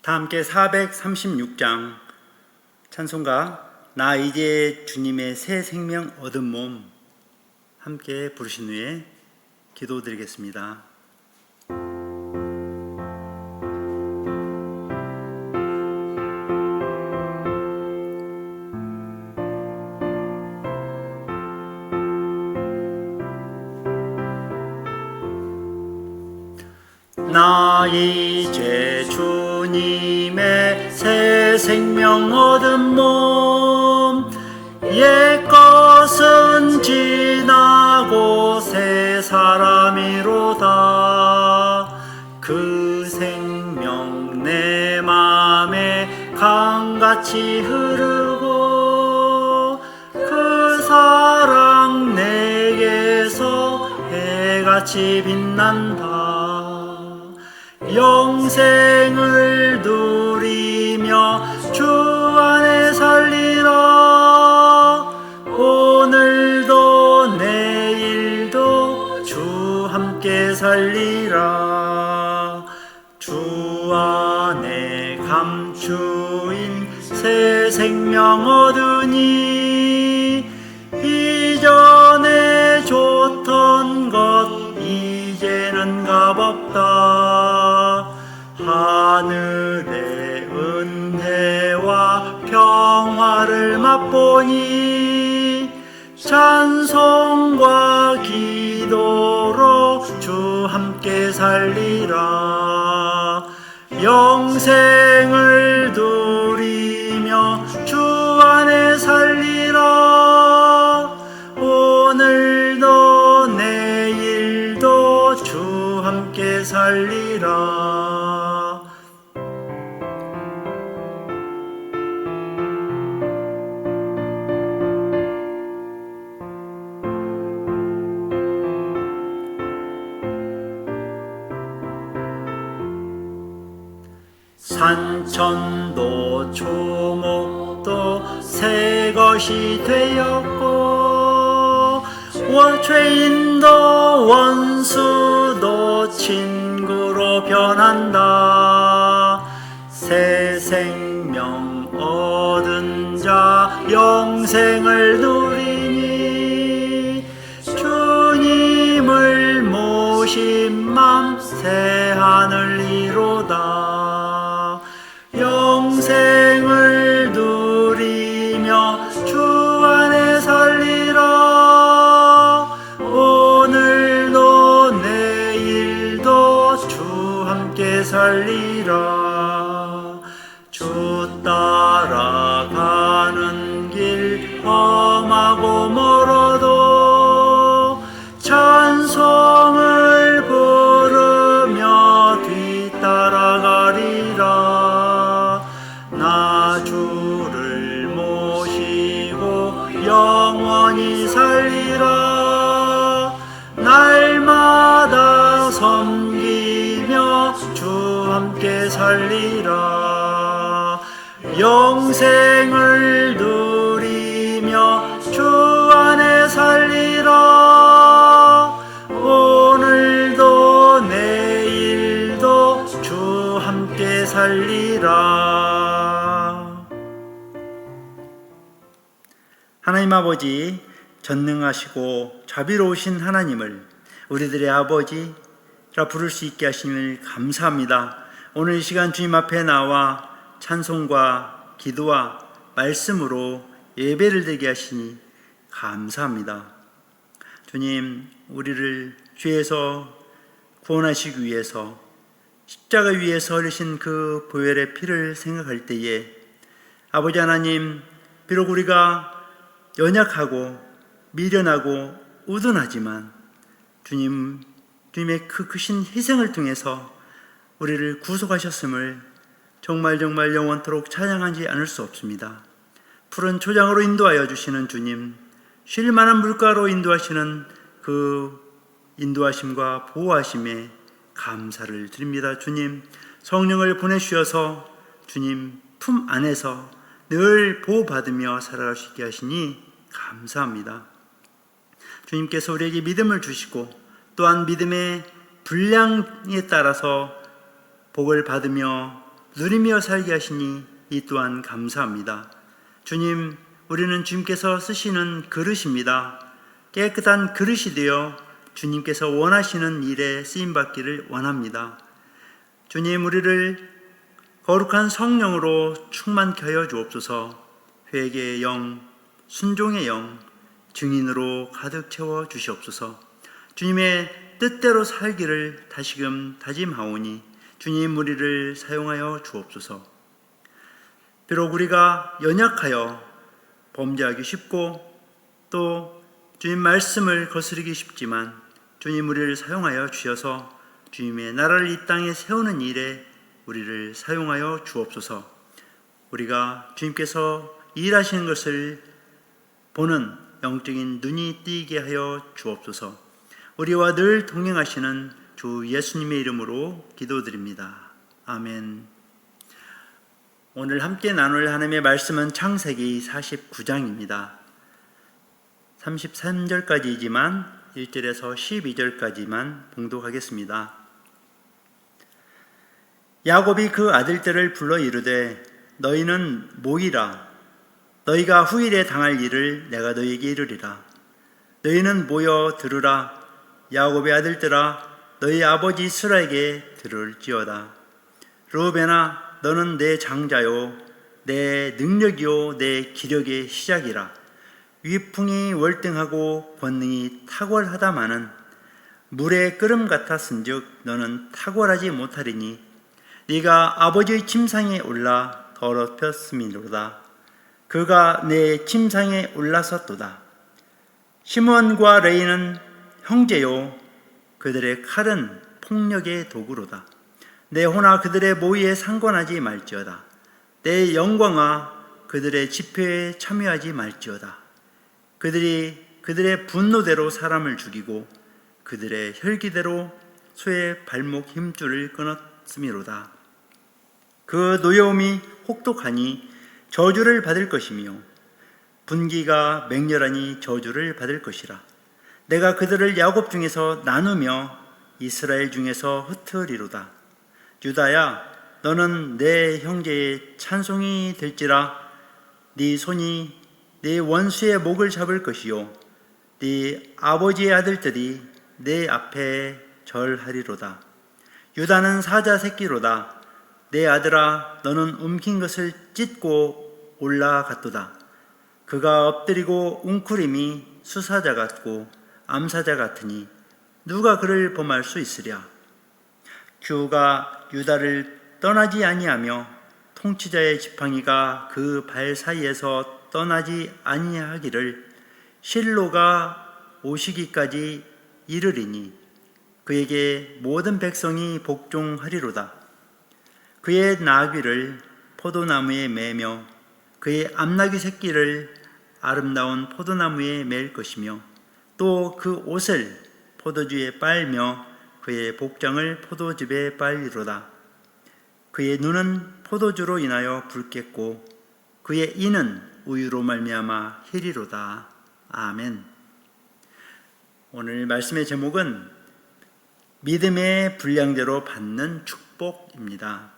다 함께 436장 찬송가 나 이제 주님의 새 생명 얻은 몸 함께 부르신 후에 기도드리겠습니다. 나 이제 주님의 새 생명 얻은 몸 옛것은 지나고 새 사람이로다. 그 생명 내 맘에 강같이 흐르고 그 사랑 내게서 해같이 빛난다. 영생을 누리며 주 안에 살리라. 오늘도 내일도 주 함께 살리라. 주 안에 감추인 새 생명 얻으니 이전에 좋던 것 이제는 값없다. 하늘의 은혜와 평화를 맛보니 찬송과 기도로 주 함께 살리라. 영생을 누리며 주 안에 살리라. 오늘도 내일도 주 함께 살리라. 산천도 초목도 새 것이 되었고 죄인도 원수도 친구로 변한다. 새 생명 얻은 자 영생을 누리니 주님을 모신 맘 새 하늘 이로다. 영생을 누리며 주 안에 살리라. 오늘도 내일도 주 함께 살리라. 주 따라가는 길 험하고 멀어도 찬송을 부르며 뒤따라가리라. 나 주를 모시고 영원히 살리라. 날마다 섬기며 주 함께 살리라. 영생을 누리며 주 안에 살리라. 오늘도 내일도 주 함께 살리라. 하나님 아버지, 전능하시고 자비로우신 하나님을 우리들의 아버지라 부를 수 있게 하심을 감사합니다. 오늘 이 시간 주님 앞에 나와 찬송과 기도와 말씀으로 예배를 드리게 하시니 감사합니다. 주님, 우리를 죄에서 구원하시기 위해서 십자가 위에서 흘리신 그 보혈의 피를 생각할 때에 아버지 하나님, 비록 우리가 연약하고 미련하고 우둔하지만 주님의 그 크신 희생을 통해서 우리를 구속하셨음을 정말 영원토록 찬양하지 않을 수 없습니다. 푸른 초장으로 인도하여 주시는 주님, 쉴 만한 물가로 인도하시는 그 인도하심과 보호하심에 감사를 드립니다. 주님, 성령을 보내주셔서 주님 품 안에서 늘 보호받으며 살아갈 수 있게 하시니 감사합니다. 주님께서 우리에게 믿음을 주시고 또한 믿음의 분량에 따라서 복을 받으며 누리며 살게 하시니 이 또한 감사합니다. 주님, 우리는 주님께서 쓰시는 그릇입니다. 깨끗한 그릇이 되어 주님께서 원하시는 일에 쓰임받기를 원합니다. 주님, 우리를 거룩한 성령으로 충만케 하여 주옵소서. 회개의 영, 순종의 영, 증인으로 가득 채워 주시옵소서. 주님의 뜻대로 살기를 다시금 다짐하오니 주님, 우리를 사용하여 주옵소서. 비록 우리가 연약하여 범죄하기 쉽고 또 주님 말씀을 거스르기 쉽지만 주님, 우리를 사용하여 주셔서 주님의 나라를 이 땅에 세우는 일에 우리를 사용하여 주옵소서. 우리가 주님께서 일하시는 것을 보는 영적인 눈이 띄게 하여 주옵소서. 우리와 늘 동행하시는 주 예수님의 이름으로 기도드립니다. 아멘. 오늘 함께 나눌 하나님의 말씀은 창세기 49장입니다. 33절까지이지만 1절에서 12절까지만 봉독하겠습니다. 야곱이 그 아들들을 불러 이르되 너희는 모이라. 너희가 후일에 당할 일을 내가 너희에게 이르리라. 너희는 모여 들으라. 야곱의 아들들아, 너희 아버지 이스라엘에게 들을지어다. 르우벤아, 너는 내 장자요 내 능력이요 내 기력의 시작이라. 위풍이 월등하고 권능이 탁월하다마는 물의 끓음 같았은즉 너는 탁월하지 못하리니 네가 아버지의 침상에 올라 더럽혔음이로다. 그가 내 침상에 올라섰도다. 시몬과 레이는 형제요 그들의 칼은 폭력의 도구로다. 내 호나 그들의 모의에 상관하지 말지어다. 내 영광아 그들의 집회에 참여하지 말지어다. 그들이 그들의 분노대로 사람을 죽이고 그들의 혈기대로 소의 발목 힘줄을 끊었음이로다. 그 노여움이 혹독하니 저주를 받을 것이며 분기가 맹렬하니 저주를 받을 것이라. 내가 그들을 야곱 중에서 나누며 이스라엘 중에서 흩으리로다. 유다야, 너는 내 형제의 찬송이 될지라. 네 손이 네 원수의 목을 잡을 것이요 네 아버지의 아들들이 내 앞에 절하리로다. 유다는 사자 새끼로다. 내 아들아, 너는 움킨 것을 찢고 올라갔도다. 그가 엎드리고 웅크림이 수사자 같고 암사자 같으니 누가 그를 범할 수 있으랴. 규가 유다를 떠나지 아니하며 통치자의 지팡이가 그 발 사이에서 떠나지 아니하기를 실로가 오시기까지 이르리니 그에게 모든 백성이 복종하리로다. 그의 나귀를 포도나무에 매며 그의 암나귀 새끼를 아름다운 포도나무에 맬 것이며 또 그 옷을 포도주에 빨며 그의 복장을 포도즙에 빨리로다. 그의 눈은 포도주로 인하여 붉겠고 그의 이는 우유로 말미암아 희리로다. 아멘. 오늘 말씀의 제목은 믿음의 분량대로 받는 축복입니다.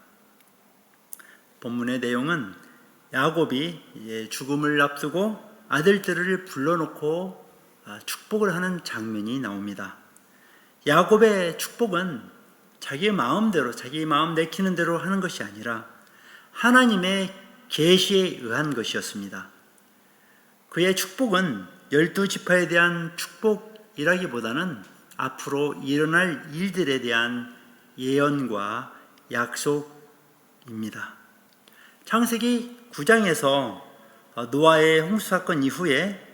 본문의 내용은 야곱이 죽음을 앞두고 아들들을 불러놓고 축복을 하는 장면이 나옵니다. 야곱의 축복은 자기 마음대로, 자기 마음 내키는 대로 하는 것이 아니라 하나님의 계시에 의한 것이었습니다. 그의 축복은 12지파에 대한 축복이라기보다는 앞으로 일어날 일들에 대한 예언과 약속입니다. 창세기 9장에서 노아의 홍수사건 이후에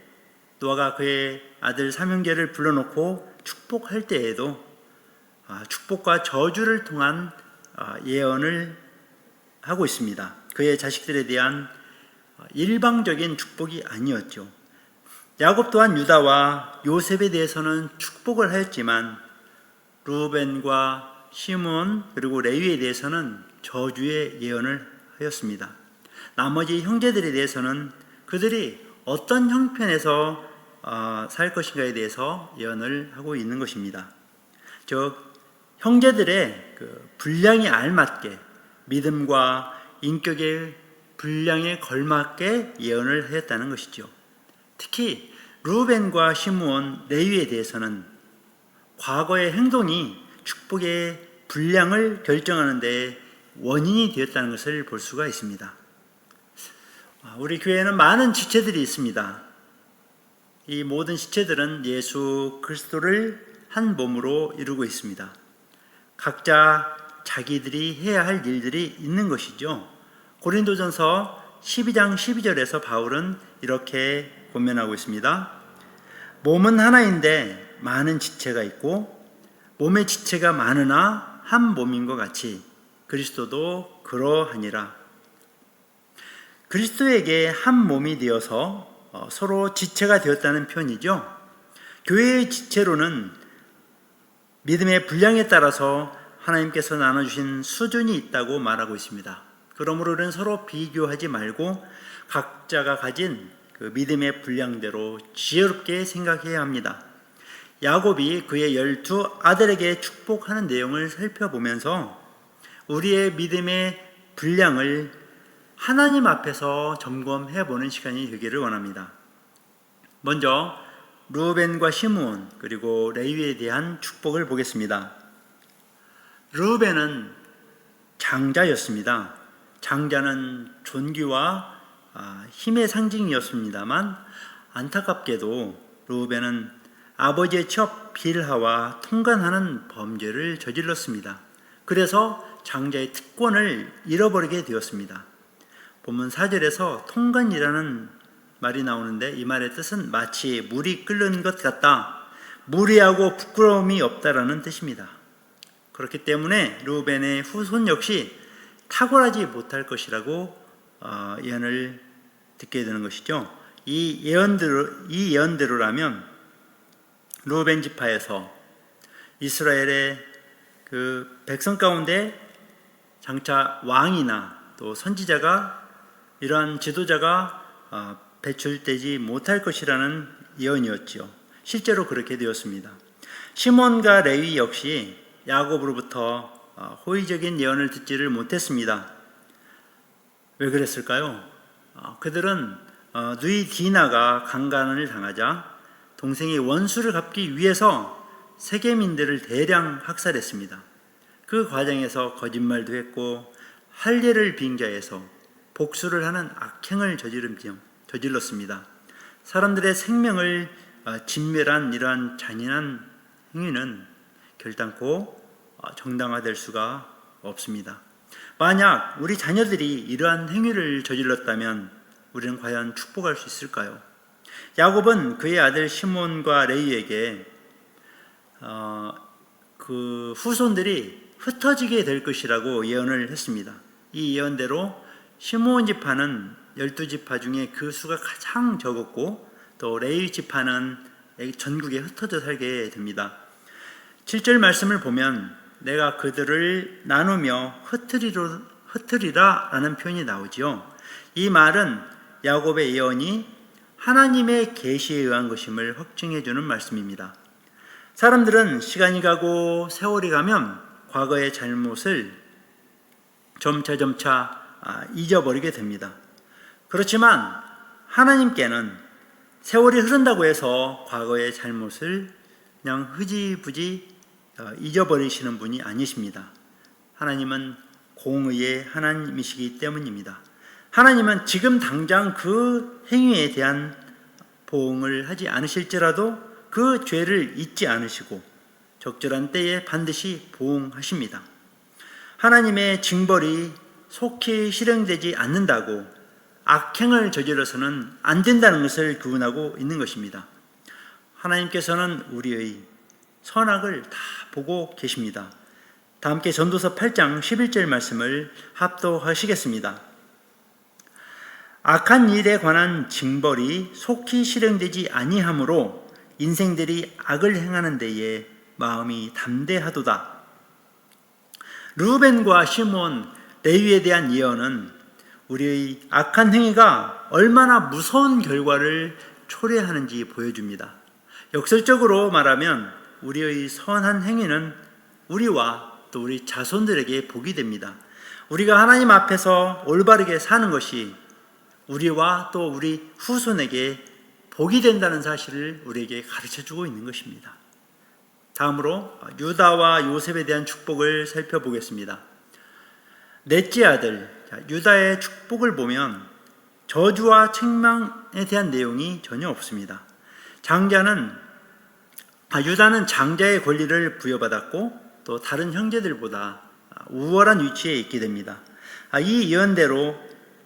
노아가 그의 아들 삼형제를 불러놓고 축복할 때에도 축복과 저주를 통한 예언을 하고 있습니다. 그의 자식들에 대한 일방적인 축복이 아니었죠. 야곱 또한 유다와 요셉에 대해서는 축복을 하였지만 루벤과 시몬 그리고 레위에 대해서는 저주의 예언을 하였습니다. 나머지 형제들에 대해서는 그들이 어떤 형편에서 살 것인가에 대해서 예언을 하고 있는 것입니다. 즉 형제들의 그 분량에 알맞게 믿음과 인격의 분량에 걸맞게 예언을 하였다는 것이죠. 특히 르우벤과 시므온, 레위에 대해서는 과거의 행동이 축복의 분량을 결정하는 데 원인이 되었다는 것을 볼 수가 있습니다. 우리 교회에는 많은 지체들이 있습니다. 이 모든 지체들은 예수 그리스도를 한 몸으로 이루고 있습니다. 각자 자기들이 해야 할 일들이 있는 것이죠. 고린도전서 12장 12절에서 바울은 이렇게 권면하고 있습니다. 몸은 하나인데 많은 지체가 있고 몸의 지체가 많으나 한 몸인 것 같이 그리스도도 그러하니라. 그리스도에게 한 몸이 되어서 서로 지체가 되었다는 표현이죠. 교회의 지체로는 믿음의 분량에 따라서 하나님께서 나눠주신 수준이 있다고 말하고 있습니다. 그러므로 우리는 서로 비교하지 말고 각자가 가진 그 믿음의 분량대로 지혜롭게 생각해야 합니다. 야곱이 그의 12 아들에게 축복하는 내용을 살펴보면서 우리의 믿음의 분량을 하나님 앞에서 점검해 보는 시간이 되기를 원합니다. 먼저 르우벤과 시므온 그리고 레위에 대한 축복을 보겠습니다. 르우벤은 장자였습니다. 장자는 존귀와 힘의 상징이었습니다만 안타깝게도 르우벤은 아버지의 첩 빌하와 통간하는 범죄를 저질렀습니다. 그래서 장자의 특권을 잃어버리게 되었습니다. 본문 4절에서 통간이라는 말이 나오는데 이 말의 뜻은 마치 물이 끓는 것 같다, 무리하고 부끄러움이 없다라는 뜻입니다. 그렇기 때문에 르우벤의 후손 역시 탁월하지 못할 것이라고 예언을 듣게 되는 것이죠. 이 예언대로라면 르우벤 지파에서 이스라엘의 그 백성 가운데 장차 왕이나 또 선지자가 이러한 지도자가 배출되지 못할 것이라는 예언이었지요. 실제로 그렇게 되었습니다. 시몬과 레위 역시 야곱으로부터 호의적인 예언을 듣지를 못했습니다. 왜 그랬을까요? 그들은 누이 디나가 강간을 당하자 동생이 원수를 갚기 위해서 세겜인들을 대량 학살했습니다. 그 과정에서 거짓말도 했고 할례를 빙자해서 복수를 하는 악행을 저질렀습니다. 사람들의 생명을 진멸한 이러한 잔인한 행위는 결단코 정당화될 수가 없습니다. 만약 우리 자녀들이 이러한 행위를 저질렀다면 우리는 과연 축복할 수 있을까요? 야곱은 그의 아들 시몬과 레위에게 그 후손들이 흩어지게 될 것이라고 예언을 했습니다. 이 예언대로 시므온 지파는 12지파 중에 그 수가 가장 적었고 또 레위 지파는 전국에 흩어져 살게 됩니다. 7절 말씀을 보면 내가 그들을 나누며 흩으리라 라는 표현이 나오지요. 이 말은 야곱의 예언이 하나님의 계시에 의한 것임을 확증해 주는 말씀입니다. 사람들은 시간이 가고 세월이 가면 과거의 잘못을 점차 잊어버리게 됩니다. 그렇지만 하나님께는 세월이 흐른다고 해서 과거의 잘못을 그냥 흐지부지 잊어버리시는 분이 아니십니다. 하나님은 공의의 하나님이시기 때문입니다. 하나님은 지금 당장 그 행위에 대한 보응을 하지 않으실지라도 그 죄를 잊지 않으시고 적절한 때에 반드시 보응하십니다. 하나님의 징벌이 속히 실행되지 않는다고 악행을 저질러서는 안 된다는 것을 교훈하고 있는 것입니다. 하나님께서는 우리의 선악을 다 보고 계십니다. 다 함께 전도서 8장 11절 말씀을 합독하시겠습니다. 악한 일에 관한 징벌이 속히 실행되지 아니하므로 인생들이 악을 행하는 데에 마음이 담대하도다. 르우벤과 시몬, 레위에 대한 예언은 우리의 악한 행위가 얼마나 무서운 결과를 초래하는지 보여줍니다. 역설적으로 말하면 우리의 선한 행위는 우리와 또 우리 자손들에게 복이 됩니다. 우리가 하나님 앞에서 올바르게 사는 것이 우리와 또 우리 후손에게 복이 된다는 사실을 우리에게 가르쳐주고 있는 것입니다. 다음으로 유다와 요셉에 대한 축복을 살펴보겠습니다. 넷째 아들 유다의 축복을 보면 저주와 책망에 대한 내용이 전혀 없습니다. 유다는 장자의 권리를 부여받았고 또 다른 형제들보다 우월한 위치에 있게 됩니다. 이 예언대로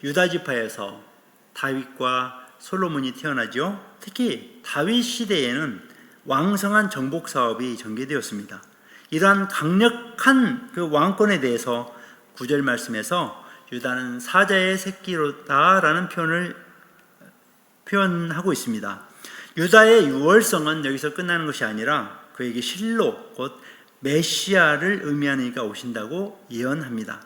유다 지파에서 다윗과 솔로몬이 태어나죠. 특히 다윗 시대에는 왕성한 정복 사업이 전개되었습니다. 이러한 강력한 그 왕권에 대해서 9절 말씀에서 유다는 사자의 새끼로다라는 표현하고 있습니다. 유다의 유월성은 여기서 끝나는 것이 아니라 그에게 실로 곧 메시아를 의미하는 이가 오신다고 예언합니다.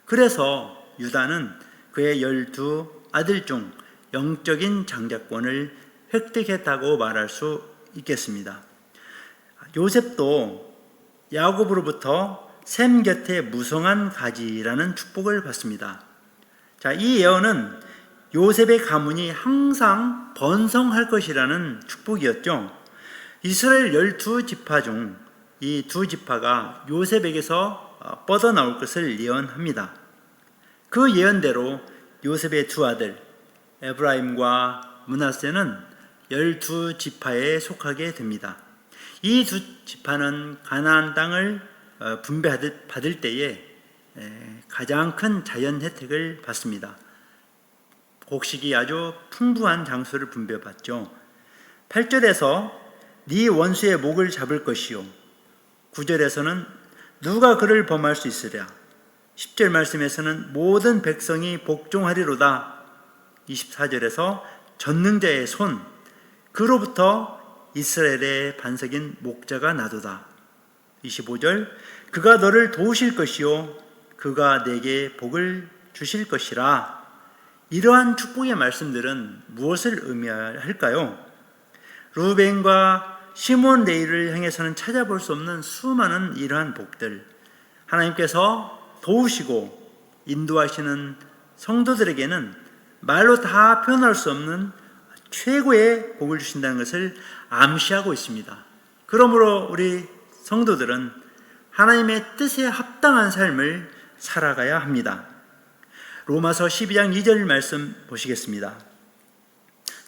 그래서 유다는 그의 12 아들 중 영적인 장자권을 획득했다고 말할 수 있겠습니다. 요셉도 야곱으로부터 셈 곁에 무성한 가지라는 축복을 받습니다. 이 예언은 요셉의 가문이 항상 번성할 것이라는 축복이었죠. 이스라엘 12지파 중 이 2지파가 요셉에게서 뻗어나올 것을 예언합니다. 그 예언대로 요셉의 2 아들 에브라임과 므낫세는 12지파에 속하게 됩니다. 이 2지파는 가나안 땅을 분배받을 때에 가장 큰 자연 혜택을 받습니다. 곡식이 아주 풍부한 장소를 분배받죠. 8절에서 네 원수의 목을 잡을 것이요 9절에서는 누가 그를 범할 수 있으랴 10절 말씀에서는 모든 백성이 복종하리로다 24절에서 전능자의 손 그로부터 이스라엘의 반석인 목자가 나도다 25절 그가 너를 도우실 것이요 그가 내게 복을 주실 것이라. 이러한 축복의 말씀들은 무엇을 의미할까요? 루벤과 시몬 레위를 향해서는 찾아볼 수 없는 수많은 이러한 복들, 하나님께서 도우시고 인도하시는 성도들에게는 말로 다 표현할 수 없는 최고의 복을 주신다는 것을 암시하고 있습니다. 그러므로 우리 성도들은 하나님의 뜻에 합당한 삶을 살아가야 합니다. 로마서 12장 2절 말씀 보시겠습니다.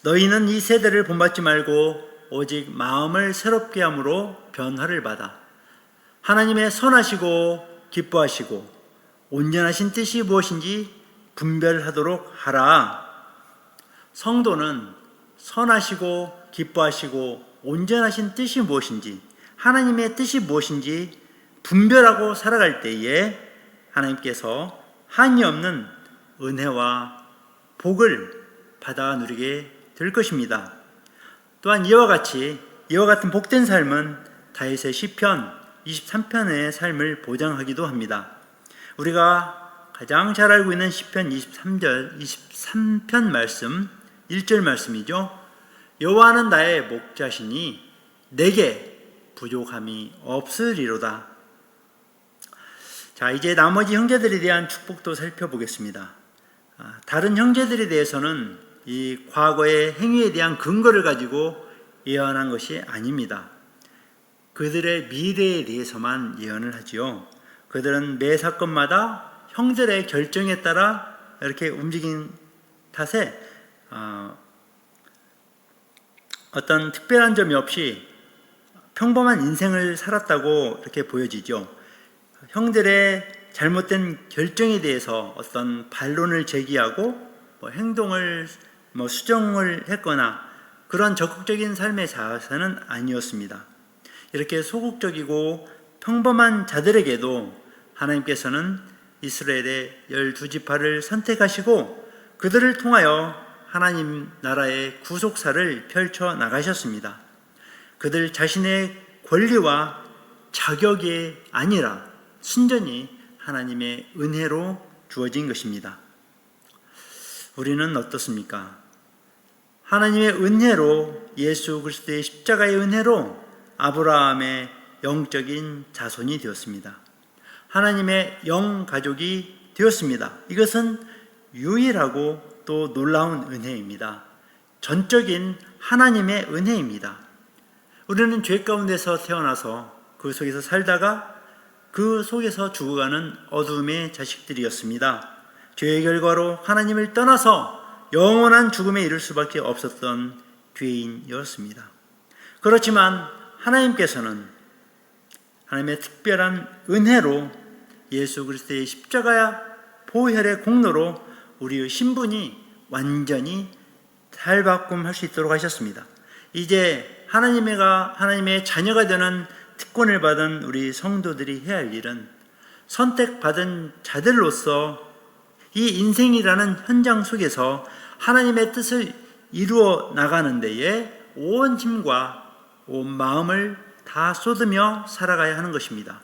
너희는 이 세대를 본받지 말고 오직 마음을 새롭게 함으로 변화를 받아 하나님의 선하시고 기뻐하시고 온전하신 뜻이 무엇인지 분별하도록 하라. 성도는 선하시고 기뻐하시고 온전하신 뜻이 무엇인지, 하나님의 뜻이 무엇인지 분별하고 살아갈 때에 하나님께서 한이 없는 은혜와 복을 받아 누리게 될 것입니다. 또한 이와 같은 복된 삶은 다윗의 시편 23편의 삶을 보장하기도 합니다. 우리가 가장 잘 알고 있는 시편 23편 말씀 1절 말씀이죠. 여호와는 나의 목자시니 내게 부족함이 없으리로다. 자, 이제 나머지 형제들에 대한 축복도 살펴보겠습니다. 다른 형제들에 대해서는 이 과거의 행위에 대한 근거를 가지고 예언한 것이 아닙니다. 그들의 미래에 대해서만 예언을 하지요. 그들은 매 사건마다 형들의 결정에 따라 이렇게 움직인 탓에 어떤 특별한 점이 없이 평범한 인생을 살았다고 이렇게 보여지죠. 형들의 잘못된 결정에 대해서 어떤 반론을 제기하고 행동을 수정을 했거나 그런 적극적인 삶의 자세는 아니었습니다. 이렇게 소극적이고 평범한 자들에게도 하나님께서는 이스라엘의 12지파를 선택하시고 그들을 통하여 하나님 나라의 구속사를 펼쳐 나가셨습니다. 그들 자신의 권리와 자격이 아니라 순전히 하나님의 은혜로 주어진 것입니다. 우리는 어떻습니까? 하나님의 은혜로, 예수 그리스도의 십자가의 은혜로 아브라함의 영적인 자손이 되었습니다. 하나님의 영 가족이 되었습니다. 이것은 유일하고 또 놀라운 은혜입니다. 전적인 하나님의 은혜입니다. 우리는 죄 가운데서 태어나서 그 속에서 살다가 그 속에서 죽어가는 어둠의 자식들이었습니다. 죄의 결과로 하나님을 떠나서 영원한 죽음에 이를 수밖에 없었던 죄인이었습니다. 그렇지만 하나님께서는 하나님의 특별한 은혜로 예수 그리스도의 십자가 보혈의 공로로 우리의 신분이 완전히 탈바꿈할 수 있도록 하셨습니다. 이제 하나님의 자녀가 되는 특권을 받은 우리 성도들이 해야 할 일은 선택받은 자들로서 이 인생이라는 현장 속에서 하나님의 뜻을 이루어 나가는 데에 온 힘과 온 마음을 다 쏟으며 살아가야 하는 것입니다.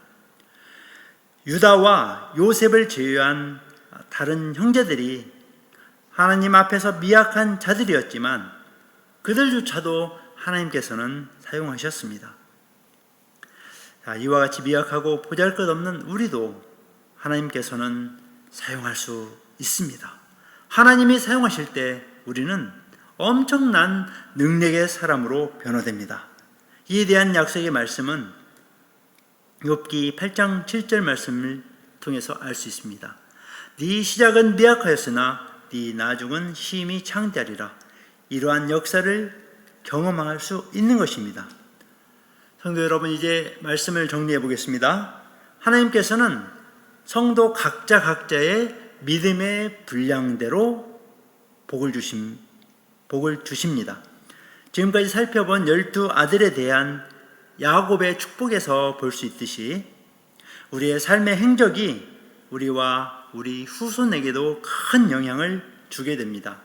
유다와 요셉을 제외한 다른 형제들이 하나님 앞에서 미약한 자들이었지만 그들조차도 하나님께서는 사용하셨습니다. 이와 같이 미약하고 보잘것없는 우리도 하나님께서는 사용할 수 있습니다. 하나님이 사용하실 때 우리는 엄청난 능력의 사람으로 변화됩니다. 이에 대한 약속의 말씀은 욥기 8장 7절 말씀을 통해서 알 수 있습니다. 네 시작은 미약하였으나 네 나중은 심히 창대하리라. 이러한 역사를 경험할 수 있는 것입니다. 성도 여러분, 이제 말씀을 정리해 보겠습니다. 하나님께서는 성도 각자의 믿음의 분량대로 복을 주십니다. 지금까지 살펴본 12아들에 대한 야곱의 축복에서 볼 수 있듯이 우리의 삶의 행적이 우리와 우리 후손에게도 큰 영향을 주게 됩니다.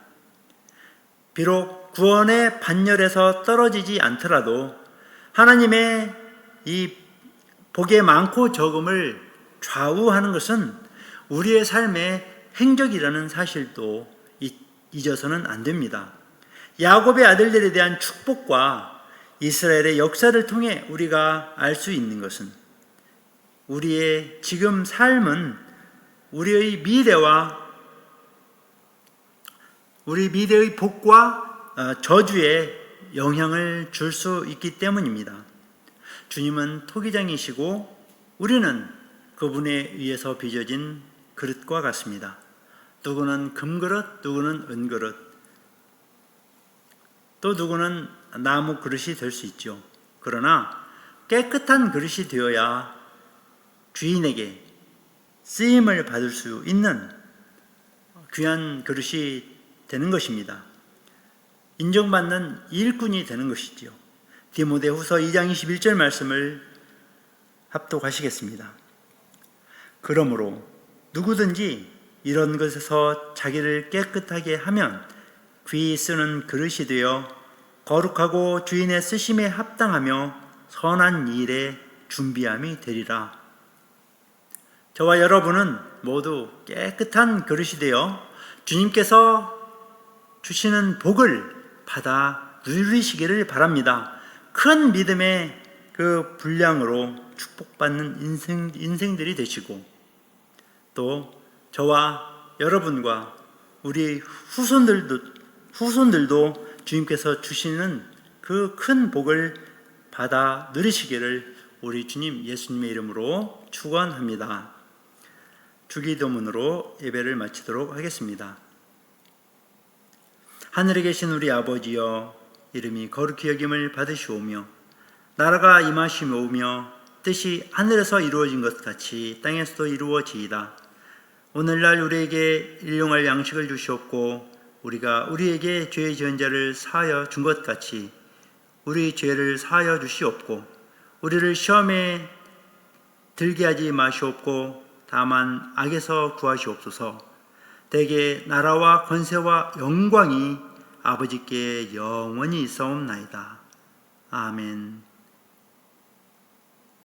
비록 구원의 반열에서 떨어지지 않더라도 하나님의 이 복의 많고 적음을 좌우하는 것은 우리의 삶의 행적이라는 사실도 잊어서는 안 됩니다. 야곱의 아들들에 대한 축복과 이스라엘의 역사를 통해 우리가 알 수 있는 것은 우리의 지금 삶은 우리 미래의 복과 저주에 영향을 줄 수 있기 때문입니다. 주님은 토기장이시고 우리는 그분에 의해서 빚어진 그릇과 같습니다. 누구는 금그릇, 누구는 은그릇, 또 누구는 나무 그릇이 될 수 있죠. 그러나 깨끗한 그릇이 되어야 주인에게 쓰임을 받을 수 있는 귀한 그릇이 되는 것입니다. 인정받는 일꾼이 되는 것이지요. 디모데후서 2장 21절 말씀을 합독하시겠습니다. 그러므로 누구든지 이런 것에서 자기를 깨끗하게 하면 귀히 쓰는 그릇이 되어 거룩하고 주인의 쓰심에 합당하며 선한 일에 준비함이 되리라. 저와 여러분은 모두 깨끗한 그릇이 되어 주님께서 주시는 복을 받아 누리시기를 바랍니다. 큰 믿음의 그 분량으로 축복받는 인생들이 되시고 또 저와 여러분과 우리 후손들도 주님께서 주시는 그 큰 복을 받아 누리시기를 우리 주님 예수님의 이름으로 축원합니다. 주기도문으로 예배를 마치도록 하겠습니다. 하늘에 계신 우리 아버지여, 이름이 거룩히 여김을 받으시오며 나라가 임하시오며 뜻이 하늘에서 이루어진 것 같이 땅에서도 이루어지이다. 오늘날 우리에게 일용할 양식을 주시옵고 우리가 우리에게 죄 지은 자를 사하여 준 것 같이 우리 죄를 사하여 주시옵고 우리를 시험에 들게 하지 마시옵고 다만 악에서 구하시옵소서. 대개 나라와 권세와 영광이 아버지께 영원히 있사옵나이다. 아멘.